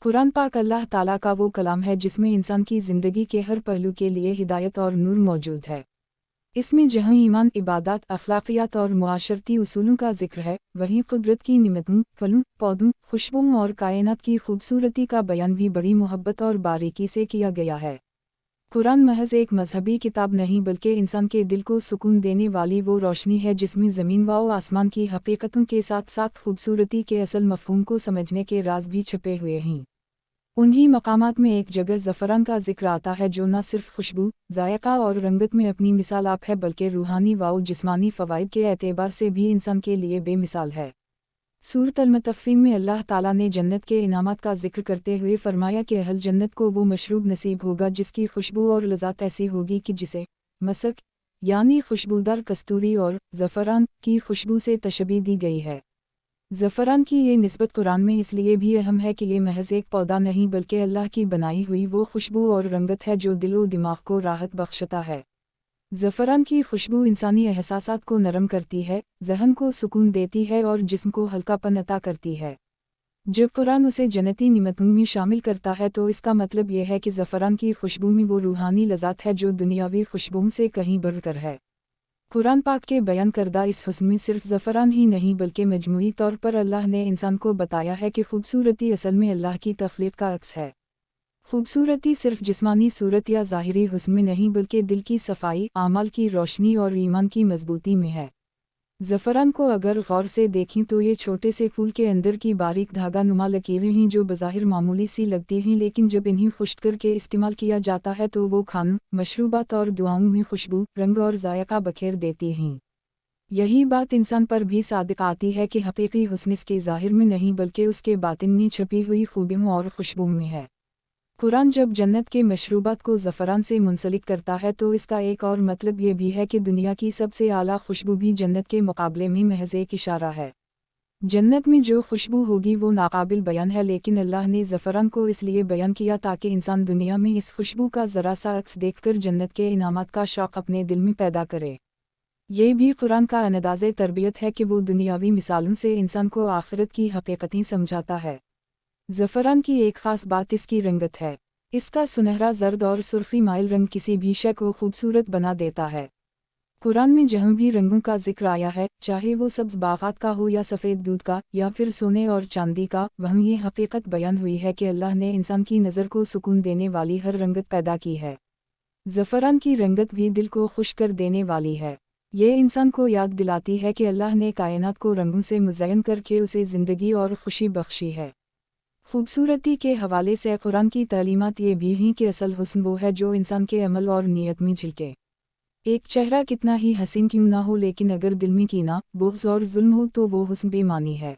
कुरान पाक अल्लाह ताला का वो कलाम है जिसमें इंसान की ज़िंदगी के हर पहलू के लिए हिदायत और नूर मौजूद है। इसमें जहाँ ईमान, इबादत, अखलाकियात और मुआशरती उसूलों का जिक्र है, वहीं कुदरत की निमतों, फलों, पौधों, खुशबुओं और कायनात की खूबसूरती का बयान भी बड़ी मोहब्बत और बारीकी से किया गया है। कुरान महज एक मजहबी किताब नहीं बल्कि इंसान के दिल को सुकून देने वाली वो रोशनी है जिसमें ज़मीन व आसमान की हकीकतों के साथ साथ खूबसूरती के असल मफ़हूम को समझने के राज भी छुपे हुए हैं। उन्हीं मकामात में एक जगह ज़फ़रान का जिक्र आता है जो न सिर्फ खुशबू, जायका और रंगत में अपनी मिसाल आप है बल्कि रूहानी व जिस्मानी फ़वाइद के एतबार से भी इंसान के लिए बेमिसाल है। सूरत अल-मुतफ़्फ़िफ़ीन में अल्लाह ताला ने जन्नत के इनामात का जिक्र करते हुए फरमाया कि अहल जन्नत को वो मशरूब नसीब होगा जिसकी खुशबू और लज़्ज़त ऐसी होगी कि जिसे मसक यानी खुशबूदार कस्तूरी और ज़फ़रान की खुशबू से तशबीह दी गई है। ज़फ़रान की ये निस्बत कुरान में इसलिए भी अहम है कि ये महज एक पौधा नहीं बल्कि अल्लाह की बनाई हुई वो खुशबू और रंगत है जो दिलो दिमाग को राहत बख्शता है। ज़फ़रान की खुशबू इंसानी एहसासात को नरम करती है, ज़हन को सुकून देती है और जिस्म को हल्कापन अता करती है। जब कुरान उसे जन्नती निमतों में शामिल करता है तो इसका मतलब यह है कि ज़फ़रान की खुशबू में वो रूहानी लज़्ज़त है जो दुनियावी खुशबुओं से कहीं बढ़कर है। कुरान पाक के बयान करदा इस हुस्न में सिर्फ ज़फ़रान ही नहीं बल्कि मजमूई तौर पर अल्लाह ने इंसान को बताया है कि खूबसूरती असल में अल्लाह की तख्लीक़ का अक्स है। खूबसूरती सिर्फ जिस्मानी सूरत या ज़ाहिरी हुस्न में नहीं बल्कि दिल की सफाई, आमाल की रोशनी और ईमान की मजबूती में है। ज़फ़रान को अगर गौर से देखें तो ये छोटे से फूल के अंदर की बारीक धागा नुमा लकीरें हैं जो बज़ाहिर मामूली सी लगती हैं लेकिन जब इन्हें खुश्क करके इस्तेमाल किया जाता है तो वो खानों, मशरूबात और दुआओं में खुशबू, रंग और जायका बखेर देती हैं। यही बात इंसान पर भी सादिक आती है कि हकीकी हुस्न इसके ज़ाहिर में नहीं बल्कि उसके बातिन में छुपी हुई खूबियों और खुशबू में है। कुरान जब जन्नत के मशरूबात को ज़फ़रान से मुंसलिक करता है तो इसका एक और मतलब ये भी है कि दुनिया की सबसे आला खुशबू भी जन्नत के मुकाबले में महज एक इशारा है। जन्नत में जो खुशबू होगी वो नाकाबिल बयान है लेकिन अल्लाह ने ज़फ़रान को इसलिए बयान किया ताकि इंसान दुनिया में इस खुशबू का ज़रा सा अक्स देखकर जन्नत के इनामात का शौक़ अपने दिल में पैदा करे। ये भी कुरान का अंदाज़े तरबियत है कि वो दुनियावी मिसालों से इंसान को आखिरत की हकीकतें समझाता है। ज़फ़रान की एक ख़ास बात इसकी रंगत है। इसका सुनहरा जर्द और सुर्खी माइल रंग किसी भी शय को खूबसूरत बना देता है। कुरान में जहाँ भी रंगों का जिक्र आया है, चाहे वो सब्ज़ बागात का हो या सफ़ेद दूध का या फिर सोने और चांदी का, वहाँ ये हकीकत बयान हुई है कि अल्लाह ने इंसान की नज़र को सुकून देने वाली हर रंगत पैदा की है। ज़फ़रान की रंगत भी दिल को खुश कर देने वाली है। ये इंसान को याद दिलाती है कि अल्लाह ने कायनात को रंगों से मुज़य्यन करके उसे ज़िंदगी और खुशी बख्शी है। खूबसूरती के हवाले से कुरान की तालीमात ये भी हैं कि असल हुस्न वो है जो इंसान के अमल और नीयत में झलके। एक चेहरा कितना ही हसीन क्यों ना हो लेकिन अगर दिल में कीना, बुग़्ज़ और जुल्म हो तो वो हुस्न बेमानी है।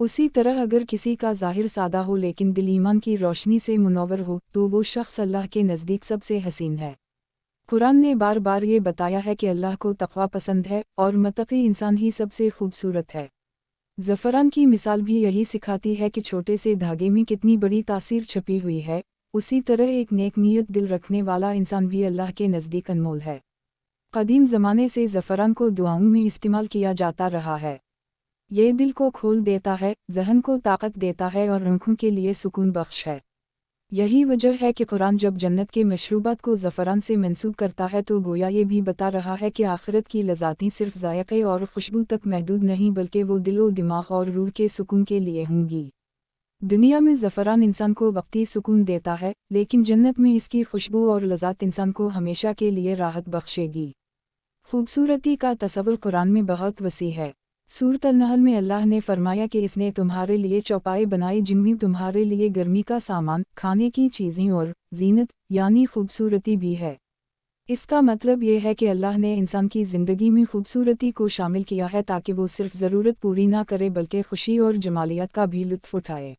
उसी तरह अगर किसी का ज़ाहिर सादा हो लेकिन दिल ईमान की रोशनी से मुनव्वर हो तो वो शख्स अल्लाह के नज़दीक सबसे हसीन है। कुरान ने बार बार ये बताया है कि अल्लाह को तक़वा पसंद है और मुत्तक़ी इंसान ही सबसे खूबसूरत है। ज़फ़रान की मिसाल भी यही सिखाती है कि छोटे से धागे में कितनी बड़ी तासीर छुपी हुई है। उसी तरह एक नेक नीयत दिल रखने वाला इंसान भी अल्लाह के नज़दीक अनमोल है। क़दीम ज़माने से ज़फ़रान को दुआओं में इस्तेमाल किया जाता रहा है। ये दिल को खोल देता है, ज़हन को ताकत देता है और आँखों के लिए सुकून बख्श है। यही वजह है कि कुरान जब जन्नत के मशरूबात को ज़फ़रान से मंसूब करता है तो गोया ये भी बता रहा है कि आखिरत की लज़्ज़ातें सिर्फ ज़ायक़े और खुशबू तक महदूद नहीं बल्कि वो दिलो दिमाग और रूह के सुकून के लिए होंगी। दुनिया में ज़फ़रान इंसान को वक्ती सुकून देता है लेकिन जन्नत में इसकी खुशबू और लज़्ज़त इंसान को हमेशा के लिए राहत बख्शेगी। खूबसूरती का तसव्वुर कुरान में बहुत वसी है। सूरत अल-नहल में अल्लाह ने फरमाया कि इसने तुम्हारे लिए चौपाए बनाए जिनमें तुम्हारे लिए गर्मी का सामान, खाने की चीज़ें और ज़ीनत यानी खूबसूरती भी है। इसका मतलब ये है कि अल्लाह ने इंसान की ज़िंदगी में खूबसूरती को शामिल किया है ताकि वो सिर्फ ज़रूरत पूरी ना करे बल्कि खुशी और जमालियत का भी लुत्फ़ उठाए।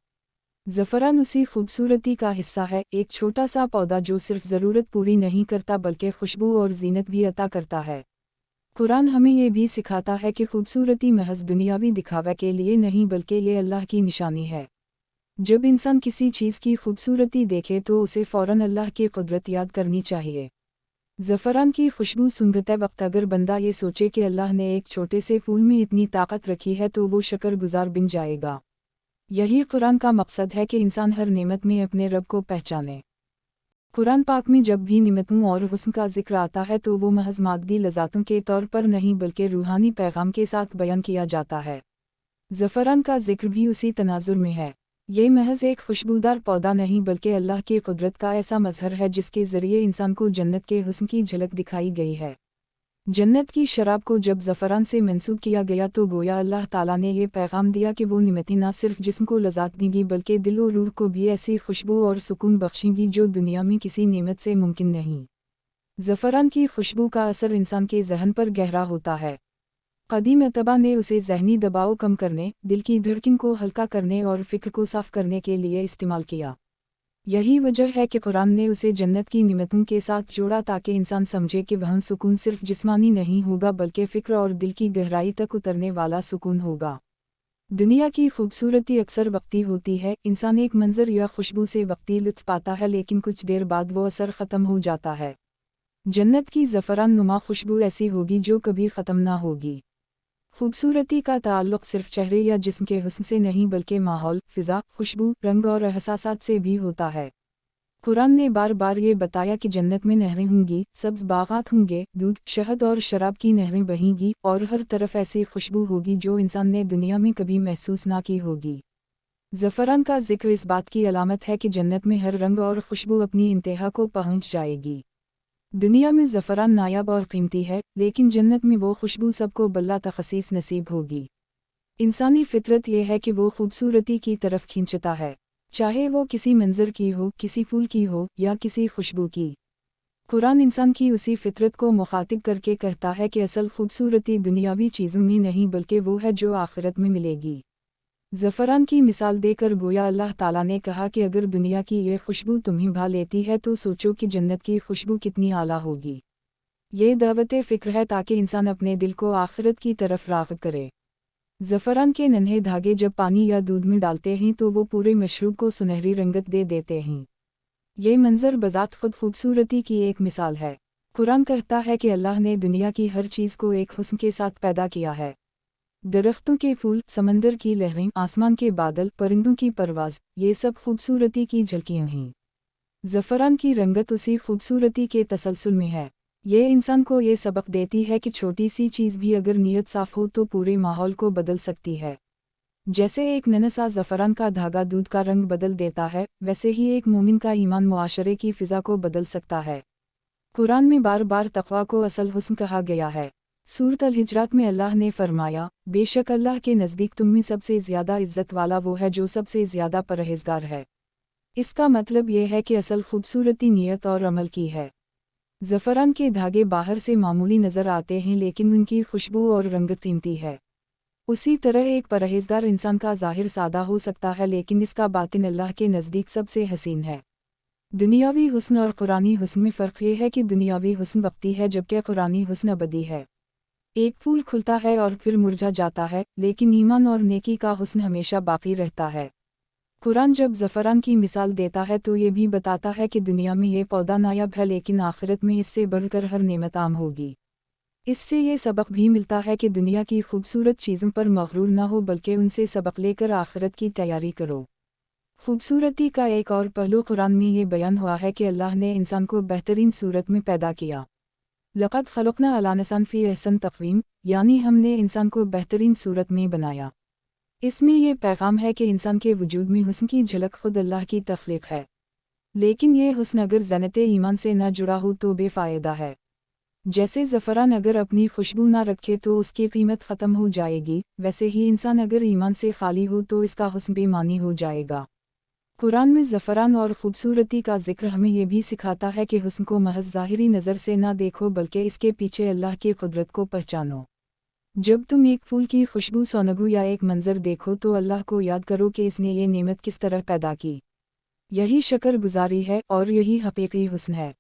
ज़फ़रान उसी खूबसूरती का हिस्सा है, एक छोटा सा पौधा जो सिर्फ ज़रूरत पूरी नहीं करता बल्कि खुशबू और ज़ीनत भी अता करता है। कुरान हमें ये भी सिखाता है कि खूबसूरती महज दुनियावी दिखावे के लिए नहीं बल्कि ये अल्लाह की निशानी है। जब इंसान किसी चीज़ की खूबसूरती देखे तो उसे फ़ौरन अल्लाह की कुदरत याद करनी चाहिए। ज़फ़रान की खुशबू सूंघते वक्त अगर बंदा ये सोचे कि अल्लाह ने एक छोटे से फूल में इतनी ताकत रखी है तो वो शुक्रगुज़ार बन जाएगा। यही कुरान का मकसद है कि इंसान हर नेमत में अपने रब को पहचाने। कुरान पाक में जब भी नेमतों और हुस्न का जिक्र आता है तो वो महज मादी लज़ातों के तौर पर नहीं बल्कि रूहानी पैगाम के साथ बयान किया जाता है। ज़फ़रान का जिक्र भी उसी तनाजुर में है। ये महज एक खुशबूदार पौधा नहीं बल्कि अल्लाह की कुदरत का ऐसा मज़हर है जिसके ज़रिए इंसान को जन्नत के हुस्न की झलक दिखाई गई है। जन्नत की शराब को जब ज़फ़रान से मंसूब किया गया तो गोया अल्लाह ताला ने ये पैगाम दिया कि वो नेमतें न सिर्फ जिस्म को लज़्ज़त देंगी बल्कि दिल और रूह को भी ऐसी खुशबू और सुकून बख्शेंगी जो दुनिया में किसी नेमत से मुमकिन नहीं। ज़फ़रान की खुशबू का असर इंसान के जहन पर गहरा होता है। क़दीम अतबा ने उसे ज़हनी दबाव कम करने, दिल की धड़कन को हल्का करने और फ़िक्र को साफ़ करने के लिए इस्तेमाल किया। यही वजह है कि कुरान ने उसे जन्नत की नेमतों के साथ जोड़ा ताकि इंसान समझे कि वहाँ सुकून सिर्फ जिस्मानी नहीं होगा बल्कि फ़िक्र और दिल की गहराई तक उतरने वाला सुकून होगा। दुनिया की खूबसूरती अक्सर वक्ती होती है, इंसान एक मंजर या खुशबू से वक्ती लुत्फ़ पाता है लेकिन कुछ देर बाद वो असर ख़त्म हो जाता है। जन्नत की ज़फ़रान नुमा खुशबू ऐसी होगी जो कभी ख़त्म ना होगी। खूबसूरती का ताल्लुक़ सिर्फ चेहरे या जिस्म के हुस्न से नहीं बल्कि माहौल, फ़िज़ा, खुशबू, रंग और एहसासात से भी होता है। कुरान ने बार बार ये बताया कि जन्नत में नहरें होंगी, सब्ज़ बागात होंगे, दूध, शहद और शराब की नहरें बहेंगी और हर तरफ ऐसी खुशबू होगी जो इंसान ने दुनिया में कभी महसूस ना की होगी। ज़फ़रान का जिक्र इस बात की अलामत है कि जन्नत में हर रंग और खुशबू अपनी इंतहा को पहुँच जाएगी। दुनिया में ज़फ़रान नायाब और कीमती है, लेकिन जन्नत में वो खुशबू सबको बल्ला तख़सीस नसीब होगी। इंसानी फितरत ये है कि वो खूबसूरती की तरफ खींचता है, चाहे वो किसी मंजर की हो, किसी फूल की हो या किसी खुशबू की। कुरान इंसान की उसी फितरत को मुखातिब करके कहता है कि असल खूबसूरती दुनियावी चीज़ों में नहीं बल्कि वो है जो आखिरत में मिलेगी। ज़फ़रान की मिसाल देकर गोया अल्लाह ताला ने कहा कि अगर दुनिया की ये खुशबू तुम्हें भा लेती है तो सोचो कि जन्नत की खुशबू कितनी आला होगी। ये दावत फ़िक्र है ताकि इंसान अपने दिल को आखिरत की तरफ राग़िब करे। ज़फ़रान के नन्हे धागे जब पानी या दूध में डालते हैं तो वो पूरे मशरूब को सुनहरी रंगत दे देते हैं। ये मंजर बज़ात खुद खूबसूरती की एक मिसाल है। कुरान कहता है कि अल्लाह ने दुनिया की हर चीज़ को एक हुस्न के साथ पैदा किया है। दरख्तों के फूल, समंदर की लहरें, आसमान के बादल, परिंदों की परवाज़, ये सब खूबसूरती की झलकियाँ हैं। ज़फ़रान की रंगत उसी खूबसूरती के तसलसल में है। ये इंसान को ये सबक देती है कि छोटी सी चीज़ भी अगर नीयत साफ़ हो तो पूरे माहौल को बदल सकती है। जैसे एक नन्हा ज़फ़रान का धागा दूध का रंग बदल देता है, वैसे ही एक मोमिन का ईमान मुआशरे की फ़िज़ा को बदल सकता है। कुरान में बार बार तक़वा को असल हुस्न कहा गया है। सूरत अल-हिजरात में अल्लाह ने फरमाया, बेशक अल्लाह के नज़दीक तुम में सबसे ज़्यादा इज़्ज़त वाला वो है जो सबसे ज़्यादा परहेज़गार है। इसका मतलब ये है कि असल खूबसूरती नीयत और अमल की है। ज़फ़रान के धागे बाहर से मामूली नज़र आते हैं लेकिन उनकी खुशबू और रंगत कीमती है। उसी तरह एक परहेज़गार इंसान का ज़ाहिर सादा हो सकता है लेकिन इसका बातिन अल्लाह के नज़दीक सबसे हसीन है। दुनियावी हुस्न और कुरानी हुस्न में फ़र्क ये है कि दुनियावी हुस्न वक्ती है जबकि कुरानी हुस्न अबदी है। एक फूल खुलता है और फिर मुरझा जाता है, लेकिन ईमान और नेकी का हुस्न हमेशा बाकी रहता है। कुरान जब ज़फ़रान की मिसाल देता है तो ये भी बताता है कि दुनिया में ये पौधा नायाब है लेकिन आखिरत में इससे बढ़कर हर नेमत आम होगी। इससे ये सबक भी मिलता है कि दुनिया की खूबसूरत चीज़ों पर मग़रूर न हो बल्कि उनसे सबक लेकर आखिरत की तैयारी करो। खूबसूरती का एक और पहलू कुरान में ये बयान हुआ है कि अल्लाह ने इंसान को बेहतरीन सूरत में पैदा किया। लक़द ख़लक़ना अल इंसान फ़ी अहसन तक़वीम, यानी हमने इंसान को बेहतरीन सूरत में बनाया। इसमें यह पैगाम है कि इंसान के वजूद में हुस्न की झलक खुद अल्लाह की तख्लीक़ है। लेकिन ये हुस्न अगर ज़नत ईमान से न जुड़ा हो तो बेफ़ायदा है। जैसे ज़फ़रान अगर अपनी खुशबू ना रखे तो उसकी कीमत ख़त्म हो जाएगी, वैसे ही इंसान अगर ईमान से खाली हो तो इसका हुस्न बेमानी हो जाएगा। कुरान में ज़फ़रान और ख़ूबसूरती का ज़िक्र हमें ये भी सिखाता है कि हुस्न को महज ज़ाहिरी नज़र से ना देखो बल्कि इसके पीछे अल्लाह की कुदरत को पहचानो। जब तुम एक फूल की खुशबू, सोनगू या एक मंज़र देखो तो अल्लाह को याद करो कि इसने ये नेमत किस तरह पैदा की। यही शक्र गुज़ारी है और यही हक़ीक़ी हुस्न है।